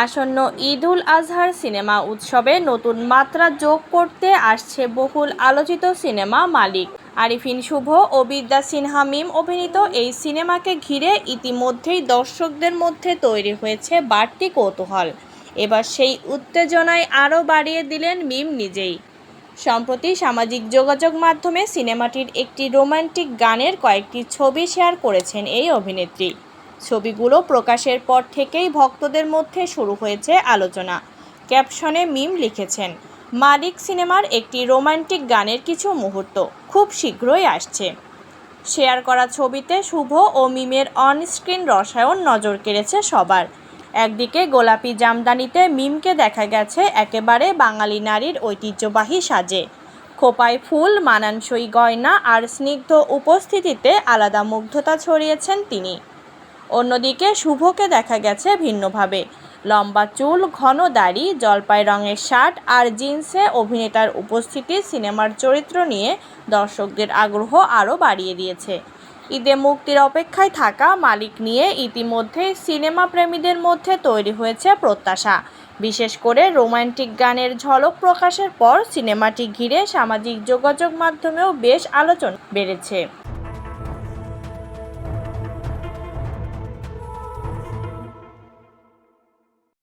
আসন্ন ঈদ উল আজহার সিনেমা উৎসবে নতুন মাত্রা যোগ করতে আসছে বহুল আলোচিত সিনেমা মালিক। আরিফিন শুভ ও বিদ্যা সিনহা মিম অভিনীত এই সিনেমাকে ঘিরে ইতিমধ্যেই দর্শকদের মধ্যে তৈরি হয়েছে বাড়তি কৌতূহল। এবার সেই উত্তেজনায় আরও বাড়িয়ে দিলেন মিম নিজেই। সম্প্রতি সামাজিক যোগাযোগ মাধ্যমে সিনেমাটির একটি রোমান্টিক গানের কয়েকটি ছবি শেয়ার করেছেন এই অভিনেত্রী। ছবিগুলো প্রকাশের পর থেকেই ভক্তদের মধ্যে শুরু হয়েছে আলোচনা। ক্যাপশনে মিম লিখেছেন, মালিক সিনেমার একটি রোমান্টিক গানের কিছু মুহূর্ত খুব শীঘ্রই আসছে। শেয়ার করা ছবিতে শুভ ও মিমের অনস্ক্রিন রসায়ন নজর কেড়েছে সবার। একদিকে গোলাপি জামদানিতে মিমকে দেখা গেছে একেবারে বাঙালি নারীর ঐতিহ্যবাহী সাজে। খোঁপায় ফুল, মানানসই গয়না আর স্নিগ্ধ উপস্থিতিতে আলাদা মুগ্ধতা ছড়িয়েছেন তিনি। অন্যদিকে শুভকে দেখা গেছে ভিন্নভাবে। লম্বা চুল, ঘন দাড়ি, জলপাই রঙের শার্ট আর জিন্সে অভিনেতার উপস্থিতি সিনেমার চরিত্র নিয়ে দর্শকদের আগ্রহ আরও বাড়িয়ে দিয়েছে। ঈদে মুক্তির অপেক্ষায় থাকা মালিক নিয়ে ইতিমধ্যেই সিনেমা প্রেমীদের মধ্যে তৈরি হয়েছে প্রত্যাশা। বিশেষ করে রোমান্টিক গানের ঝলক প্রকাশের পর সিনেমাটি ঘিরে সামাজিক যোগাযোগ মাধ্যমেও বেশ আলোচনা বেড়েছে।